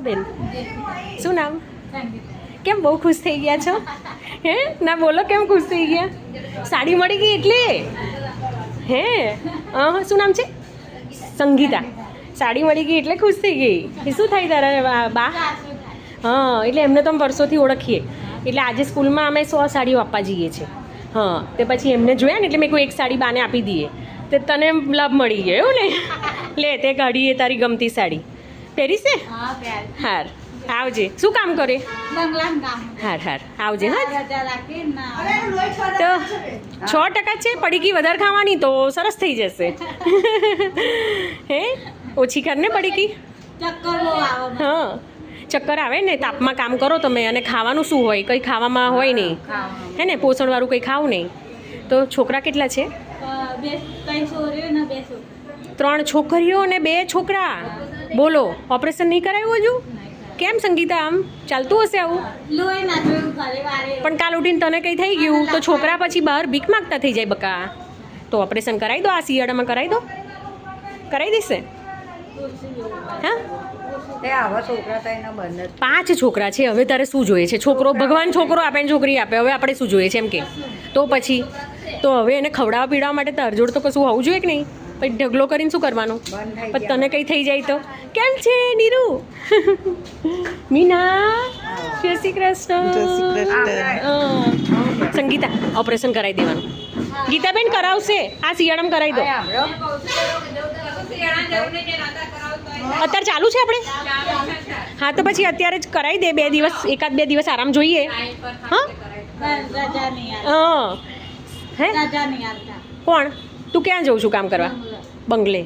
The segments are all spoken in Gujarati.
બેન શું નામ? કેમ બહુ ખુશ થઈ ગયા છો? હે ના બોલો, કેમ ખુશ થઈ ગયા? સાડી મળી ગઈ એટલે? હે શું નામ છે? સંગીતા. સાડી મળી ગઈ એટલે ખુશ થઈ ગઈ. એ શું થાય તારા બા? હા, એટલે એમને તો અમે વર્ષોથી ઓળખીએ, એટલે આજે સ્કૂલમાં અમે 100 સાડીઓ આપવા જઈએ છીએ. હા, તે પછી એમને જોયા ને એટલે મેં કોઈ એક સાડી બાને આપી દઈએ, તે તને લાભ મળી ગયો એવું ને? લે તે કાઢીએ તારી ગમતી સાડી પહેરી છે. હાર આવજે. શું કામ કરે? હાર હાર આવજે. હા તો 6% છે, પડીકી વધારે ખાવાની તો સરસ થઈ જશે. હે ઓછી કરને પડીકી. હા ચક્કર આવે ને, તાપમાં કામ કરો તમે, અને ખાવાનું શું હોય? કંઈ ખાવામાં હોય નહીં, હે ને? પોષણવાળું કંઈ ખાવું નહીં. તો છોકરા કેટલા છે? 3 છોકરીઓ અને 2 છોકરા. બોલો, ઓપરેશન નહીં કરાવ્યું હજુ? કેમ સંગીતા, આમ ચાલતું હશે આવું? પણ કાલ ઉઠીને તને કંઈ થઈ ગયું તો છોકરા પછી બહાર ભીખ માગતા થઈ જાય બકા. તો ઓપરેશન કરાવી દો, આ શિયાળામાં કરાવી દો. કરાવી દેશે? હા 5 છોકરા છે. હવે તારે શું જોઈએ છે? છોકરો ભગવાન છોકરો આપે ને છોકરી આપે, હવે આપણે શું જોઈએ છે એમ કે? તો પછી તો હવે એને ખવડાવવા પીડાવવા માટે તાર જોડ તો કશું હોવું જોઈએ કે નહીં? પછી ઢગલો કરીને શું કરવાનું? પછી તને કંઈ થઈ જાય તો? કેમ છે નીરુ? મીના, જય શ્રી કૃષ્ણ. સંગીતા ઓપરેશન કરાવી દેવાનું. ગીતાબેન કરાવશે, આ શિયાળામાં કરાવી દો. અત્યારે ચાલુ છે આપણે? હા તો પછી અત્યારે જ કરાવી દે. 2 દિવસ, 1-2 દિવસ આરામ જોઈએ. હા હે કોણ? તું ક્યાં જઉં છું કામ કરવા? બંગલે.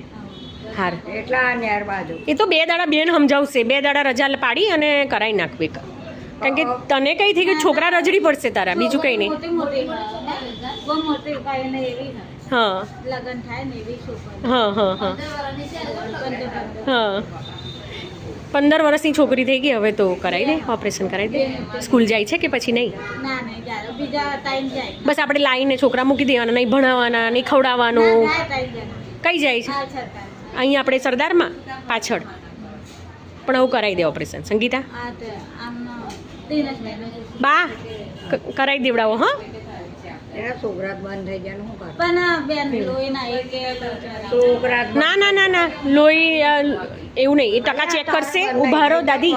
હાર એ તો 2 દાડા બેન સમજાવશે. 2 દાડા રજા પાડી અને કરાવી નાખવે, કારણ કે તને કઈ થઈ ગયું? છોકરા રજડી પડશે તારા, બીજું કઈ નહીં. હા હા હા હા હા 15 વર્ષની છોકરી થઈ ગઈ, હવે તો કરાવી દે, ઓપરેશન કરાવી દે. સ્કૂલ જાય છે કે પછી નહીં? બસ આપણે લાવીને છોકરા મૂકી દેવાના, નહીં ભણાવવાના, નહીં ખવડાવવાનું. કઈ જાય છે? અહીંયા આપણે સરદારમાં પાછળ. પણ આવું કરાવી દે ઓપરેશન. સંગીતા બા કરાવી દેવડાવો. હા ના ના ના ના, લોહી એવું નહીં, એ ટકા ચેક કરશે. ઉભા રહો દાદી.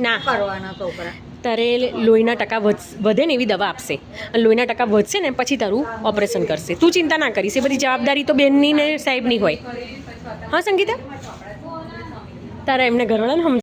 ના તારે લોહીના ટકા વધે ને એવી દવા આપશે, અને લોહીના ટકા વધશે ને પછી તારું ઓપરેશન કરશે. તું ચિંતા ના કરીશ, એ બધી જવાબદારી તો બેનની ને સાહેબની હોય. હા સંગીતા, તારા એમને ઘરવાળાને